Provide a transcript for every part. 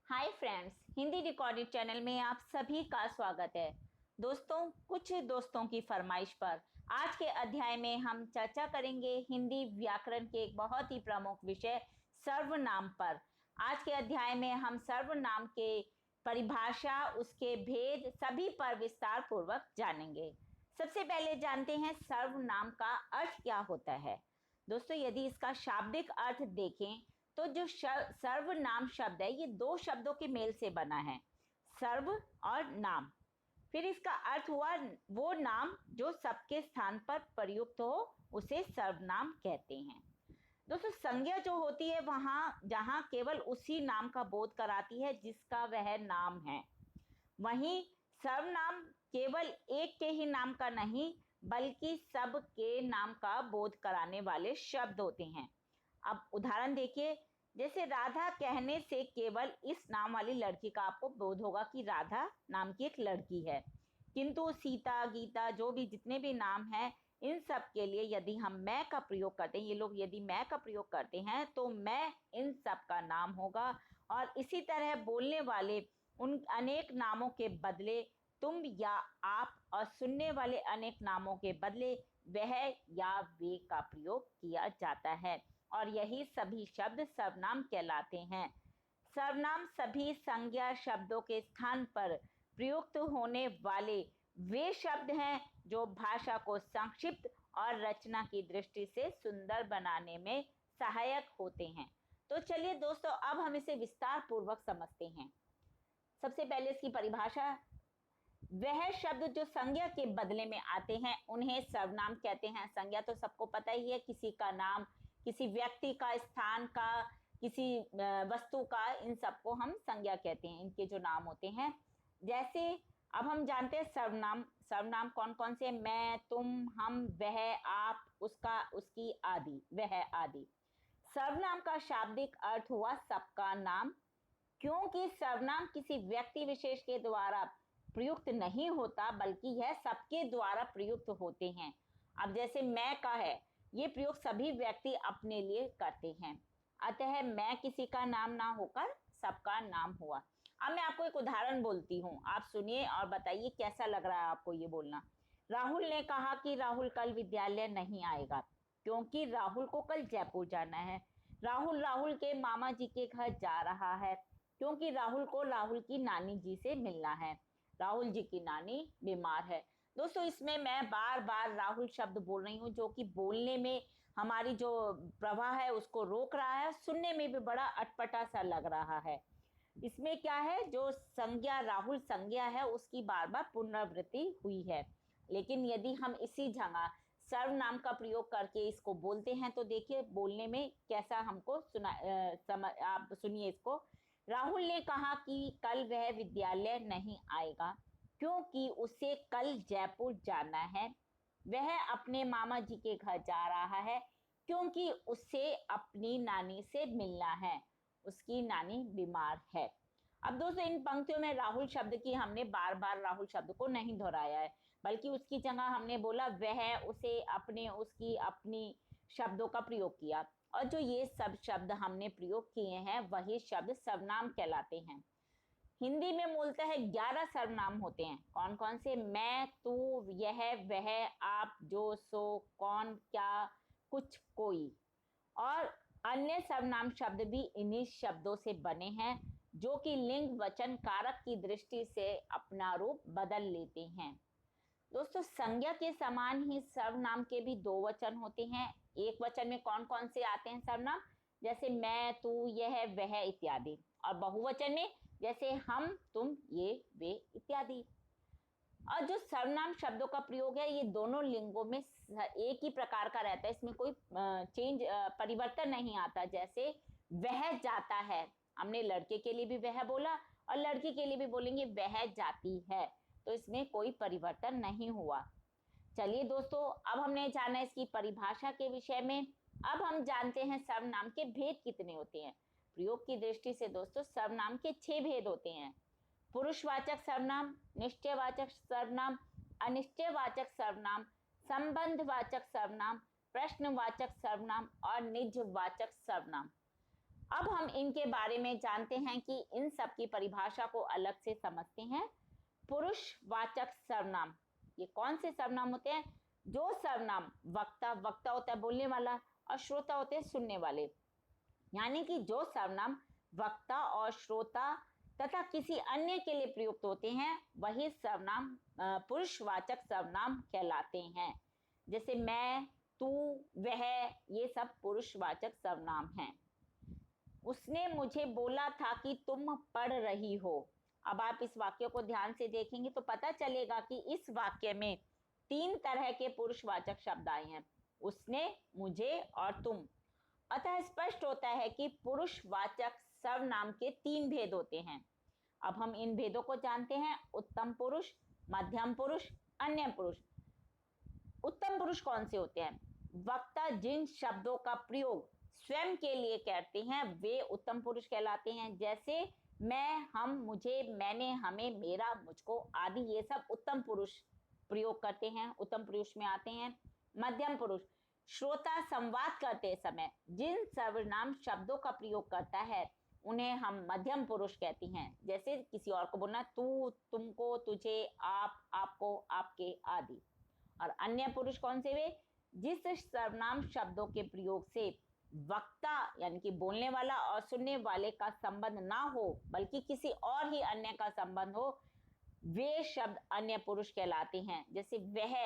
Hi friends, Hindi recorded channel में आप सभी का स्वागत है। दोस्तों, कुछ दोस्तों की फरमाइश पर आज के अध्याय में हम चर्चा करेंगे हिंदी व्याकरण के एक बहुत ही प्रमुख विषय सर्वनाम पर। आज के अध्याय में हम सर्वनाम के परिभाषा, उसके भेद सभी पर विस्तार पूर्वक जानेंगे। सबसे पहले जानते हैं सर्वनाम का अर्थ क्या होता है। दोस्तों, यदि इसका शाब्दिक अर्थ देखें तो जो सर्वनाम शब्द है ये दो शब्दों के मेल से बना है, सर्व और नाम। फिर इसका अर्थ हुआ वो नाम जो सबके स्थान पर प्रयुक्त हो उसे सर्वनाम कहते हैं। दोस्तों, संज्ञा जो होती है वहां जहां केवल उसी नाम का बोध कराती है जिसका वह नाम है। वहीं सर्वनाम केवल एक के ही नाम का नहीं बल्कि सब के नाम का बोध कराने वाले शब्द होते हैं। अब उदाहरण देखिए, जैसे राधा कहने से केवल इस नाम वाली लड़की का आपको बोध होगा कि राधा नाम की एक लड़की है, किंतु सीता, गीता, जो भी जितने भी नाम हैं इन सब के लिए यदि हम मैं का प्रयोग करते हैं, ये लोग यदि मैं का प्रयोग करते हैं तो मैं इन सब का नाम होगा। और इसी तरह बोलने वाले उन अनेक नामों के बदले तुम या आप, और सुनने वाले अनेक नामों के बदले वह या वे का प्रयोग किया जाता है, और यही सभी शब्द सर्वनाम कहलाते हैं। सर्वनाम सभी संज्ञा शब्दों के स्थान पर प्रयुक्त होने वाले वे शब्द हैं जो भाषा को संक्षिप्त और रचना की दृष्टि से सुंदर बनाने में सहायक होते हैं। तो चलिए दोस्तों, अब हम इसे विस्तार पूर्वक समझते हैं। सबसे पहले इसकी परिभाषा, वह शब्द जो संज्ञा के बदले में आते हैं उन्हें सर्वनाम कहते हैं। संज्ञा तो सबको पता ही है, किसी का नाम, किसी व्यक्ति का, स्थान का, किसी वस्तु का, इन सबको हम संज्ञा कहते हैं, इनके जो नाम होते हैं। जैसे अब हम जानते हैं सर्वनाम। सर्वनाम कौन कौन से? मैं, तुम, हम, वह, आप, उसका, उसकी आदि, वह आदि। सर्वनाम का शाब्दिक अर्थ हुआ सबका नाम। क्योंकि सर्वनाम किसी व्यक्ति विशेष के द्वारा प्रयुक्त नहीं होता बल्कि यह सबके द्वारा प्रयुक्त होते हैं। अब जैसे मैं का है, ये प्रयोग सभी व्यक्ति अपने लिए करते हैं, अतः मैं किसी का नाम ना होकर सबका नाम हुआ। अब मैं आपको एक उदाहरण बोलती हूँ, आप सुनिए और बताइए कैसा लग रहा है आपको ये बोलना। राहुल ने कहा कि राहुल कल विद्यालय नहीं आएगा क्योंकि राहुल को कल जयपुर जाना है। राहुल राहुल के मामा जी के घर जा रहा है क्योंकि राहुल को राहुल की नानी जी से मिलना है। राहुल जी की नानी बीमार है। दोस्तों, इसमें मैं बार बार राहुल शब्द बोल रही हूँ जो कि बोलने में हमारी जो प्रवाह है उसको रोक रहा है, सुनने में भी बड़ा अटपटा सा लग रहा है। इसमें क्या है, जो संज्ञा राहुल संज्ञा है उसकी बार बार पुनरावृत्ति हुई है। लेकिन यदि हम इसी जगह सर्वनाम का प्रयोग करके इसको बोलते हैं तो देखिए बोलने में कैसा हमको आप सुनिए इसको। राहुल ने कहा कि कल वह विद्यालय नहीं आएगा क्योंकि उसे कल जयपुर जाना है। वह अपने मामा जी के घर जा रहा है क्योंकि उसे अपनी नानी से मिलना है, उसकी नानी बीमार है। अब दोस्तों, इन पंक्तियों में राहुल शब्द की हमने बार बार राहुल शब्द को नहीं दोहराया है, बल्कि उसकी जगह हमने बोला वह, उसे, अपने, उसकी, अपनी शब्दों का प्रयोग किया। और जो ये सब शब्द हमने प्रयोग किए हैं वही शब्द सर्वनाम कहलाते हैं। हिंदी में मूलतः 11 सर्वनाम होते हैं। कौन कौन से? मैं, तू, यह, वह, आप, जो, सो, कौन, क्या, कुछ, कोई। और अन्य सर्वनाम शब्द भी इन्हीं शब्दों से बने हैं जो कि लिंग वचन कारक की दृष्टि से अपना रूप बदल लेते हैं। दोस्तों, संज्ञा के समान ही सर्वनाम के भी दो वचन होते हैं। एक वचन में कौन कौन से आते हैं सर्वनाम? जैसे मैं, तू, यह, वह इत्यादि। और बहुवचन में जैसे हम, तुम, ये, वे इत्यादि। और जो सर्वनाम शब्दों का प्रयोग है ये दोनों लिंगों में एक ही प्रकार का रहता है, इसमें कोई परिवर्तन नहीं आता। जैसे वह जाता है, हमने लड़के के लिए भी वह बोला और लड़की के लिए भी बोलेंगे वह जाती है, तो इसमें कोई परिवर्तन नहीं हुआ। चलिए दोस्तों, अब हमने जाना इसकी परिभाषा के विषय में। अब हम जानते हैं सर्वनाम के भेद कितने होते हैं। प्रयोग की दृष्टि से दोस्तों सर्वनाम के 6 भेद होते हैं। पुरुषवाचक सर्वनाम, निश्चयवाचक सर्वनाम, अनिश्चयवाचक सर्वनाम, संबंधवाचक सर्वनाम, प्रश्नवाचक सर्वनाम और निजवाचक सर्वनाम। अब हम इनके बारे में जानते हैं कि इन सब की परिभाषा को अलग से समझते हैं। पुरुषवाचक सर्वनाम, ये कौन से सर्वनाम होते हैं? जो सर्वनाम वक्ता, वक्ता होता है बोलने वाला, और श्रोता होते हैं सुनने वाले, यानी कि जो सर्वनाम वक्ता और श्रोता तथा किसी अन्य के लिए प्रयुक्त होते हैं वही सर्वनाम पुरुषवाचक सर्वनाम कहलाते हैं। जैसे मैं, तू, वह, ये सब पुरुषवाचक सर्वनाम हैं। उसने मुझे बोला था कि तुम पढ़ रही हो। अब आप इस वाक्य को ध्यान से देखेंगे तो पता चलेगा कि इस वाक्य में 3 तरह के पुरुषवाचक शब्द आए हैं, उसने, मुझे और तुम। अतः स्पष्ट होता है कि पुरुषवाचक सर्वनाम के 3 भेद होते हैं। अब हम इन भेदों को जानते हैं। उत्तम पुरुष, मध्यम पुरुष, अन्य पुरुष। उत्तम पुरुष कौन से होते हैं? वक्ता जिन शब्दों का प्रयोग स्वयं के लिए करते हैं वे उत्तम पुरुष कहलाते हैं। जैसे मैं, हम, मुझे, मैंने, हमें, मेरा, मुझको आदि, ये सब उत्तम पुरुष प्रयोग करते हैं, उत्तम पुरुष में आते हैं। मध्यम पुरुष श्रोता संवाद करते समय जिन सर्वनाम शब्दों का प्रयोग करता है उन्हें हम मध्यम पुरुष कहते हैं। जैसे किसी और को बोलना, तू, तुमको, तुझे, आप, आपको, आपके आदि। और अन्य पुरुष कौन से? वे जिस सर्वनाम शब्दों के प्रयोग से वक्ता यानी कि बोलने वाला और सुनने वाले का संबंध ना हो बल्कि किसी और ही अन्य का संबंध हो, वे शब्द अन्य पुरुष कहलाते हैं। जैसे वह,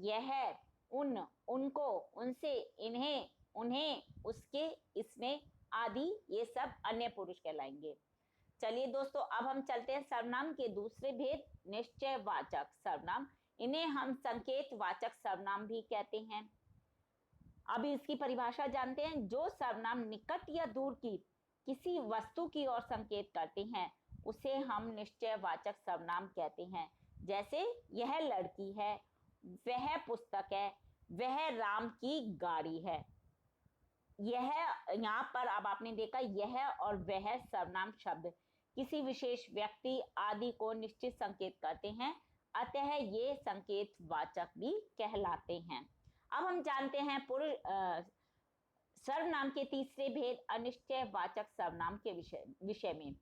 यह, उन, उनको, उनसे, इन्हें, उन्हें, उसके, इसने आदि, ये सब अन्य पुरुष कहलाएंगे। चलिए दोस्तों, अब हम चलते हैं सर्वनाम के दूसरे भेद, निश्चयवाचक सर्वनाम। इन्हें हम संकेतवाचक सर्वनाम भी कहते हैं। अब इसकी परिभाषा जानते हैं। जो सर्वनाम निकट या दूर की किसी वस्तु की ओर संकेत करते हैं उसे हम निश्चयवाचक सर्वनाम कहते हैं। जैसे यह लड़की है, वह पुस्तक है, वह राम की गाड़ी है। यह, यहाँ पर अब आपने देखा यह और वह सर्वनाम शब्द किसी विशेष व्यक्ति आदि को निश्चित संकेत करते हैं, अतः ये संकेतवाचक भी कहलाते हैं। अब हम जानते हैं सर्वनाम के तीसरे भेद, अनिश्चयवाचक सर्वनाम के विषय में।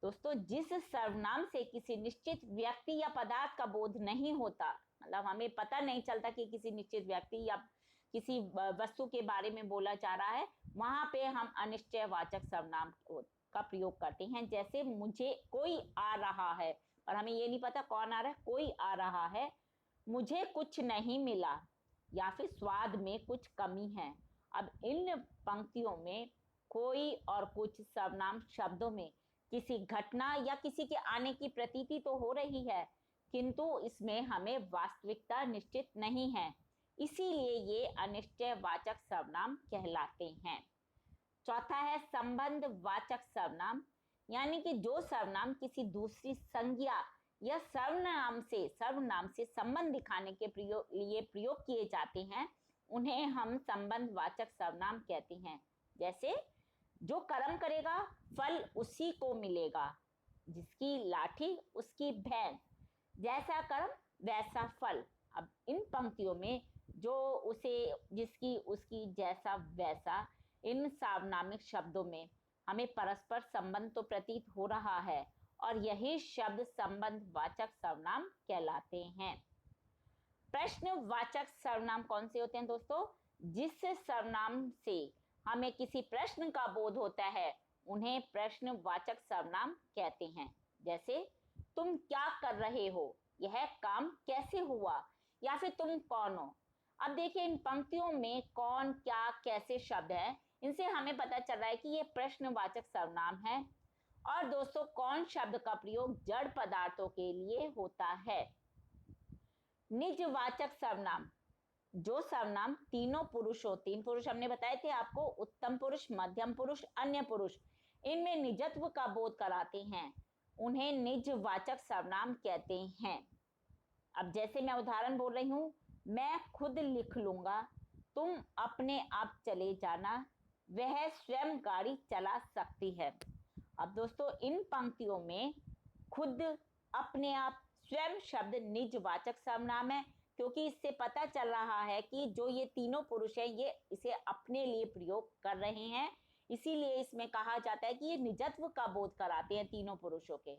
दोस्तों, जिस सर्वनाम से किसी निश्चित व्यक्ति या पदार्थ का बोध नहीं होता, मतलब हमें पता नहीं चलता कि किसी निश्चित व्यक्ति या किसी वस्तु के बारे में बोला जा रहा है, वहां पे हम अनिश्चयवाचक सर्वनाम का प्रयोग करते हैं। जैसे मुझे कोई आ रहा है, और हमें ये नहीं पता कौन आ रहा है, कोई आ रहा है। मुझे कुछ नहीं मिला, या फिर स्वाद में कुछ कमी है। अब इन पंक्तियों में कोई और कुछ सर्वनाम शब्दों में किसी घटना या किसी के आने की प्रतीति तो हो रही है, किंतु इसमें हमें वास्तविकता निश्चित नहीं है, इसीलिए ये अनिश्चयवाचक सर्वनाम कहलाते हैं। चौथा है संबंधवाचक सर्वनाम, यानी कि जो सर्वनाम किसी दूसरी संज्ञा या सर्वनाम से संबंध दिखाने के लिए प्रयोग किए जाते हैं उन्हें हम संबंधवाचक सर्वनाम कहते हैं। जैसे जो कर्म करेगा फल उसी को मिलेगा, जिसकी लाठी उसकी भैंस, जैसा कर्म वैसा फल। अब इन पंक्तियों में जो, उसे, जिसकी, उसकी, जैसा, वैसा, इन सार्वनामिक शब्दों में हमें परस्पर संबंध तो प्रतीत हो रहा है और यही शब्द संबंधवाचक सर्वनाम कहलाते हैं। प्रश्नवाचक सर्वनाम कौन से होते हैं दोस्तों? जिस सर्वनाम से हमें किसी प्रश्न का बोध होता है उन्हें प्रश्नवाचक सर्वनाम कहते हैं। जैसे तुम क्या कर रहे हो, यह काम कैसे हुआ, या फिर तुम कौन हो। अब देखिए इन पंक्तियों में कौन, क्या, कैसे शब्द है, इनसे हमें पता चल रहा है कि ये प्रश्नवाचक सर्वनाम है। और दोस्तों, कौन शब्द का प्रयोग जड़ पदार्थों के लिए होता है। निजवाचक सर्वनाम, जो सर्वनाम तीनों पुरुष हो, 3 पुरुष हमने बताए थे आपको, उत्तम पुरुष, मध्यम पुरुष, अन्य पुरुष, इनमें निजत्व का बोध कराते हैं, उन्हें निजवाचक सर्वनाम कहते हैं। अब जैसे मैं उदाहरण बोल रही हूं, मैं खुद लिख लूंगा, तुम अपने आप चले जाना, वह स्वयं गाड़ी चला सकती है। अब दोस्तों, इन पंक्तियों में खुद, अपने आप, स्वयं शब्द निजवाचक सर्वनाम है, क्योंकि इससे पता चल रहा है कि जो ये तीनों पुरुष हैं ये इसे अपने लिए प्रयोग कर रहे हैं, इसीलिए इसमें कहा जाता है कि ये निजत्व का बोध कराते हैं तीनों पुरुषों के।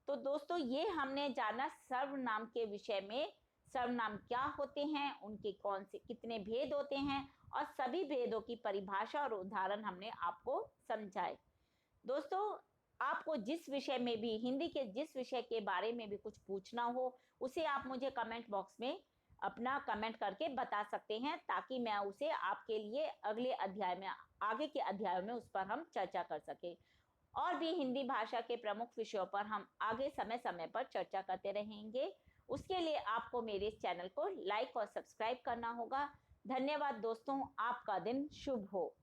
तो दोस्तों ये हमने जाना सर्वनाम के विषय में, सर्वनाम क्या होते हैं, उनके कौन से कितने भेद होते हैं, और सभी भेदों की परिभाषा और उदाहरण हमने आपको समझाए। दोस्तों आपको जिस विषय में भी, हिंदी के जिस विषय के बारे में भी कुछ पूछना हो, उसे आप मुझे कमेंट बॉक्स में अपना कमेंट करके बता सकते हैं, ताकि मैं उसे आपके लिए अगले अध्याय में, आगे के अध्याय में उस पर हम चर्चा कर सके। और भी हिंदी भाषा के प्रमुख विषयों पर हम आगे समय समय पर चर्चा करते रहेंगे। उसके लिए आपको मेरे इस चैनल को लाइक और सब्सक्राइब करना होगा। धन्यवाद दोस्तों, आपका दिन शुभ हो।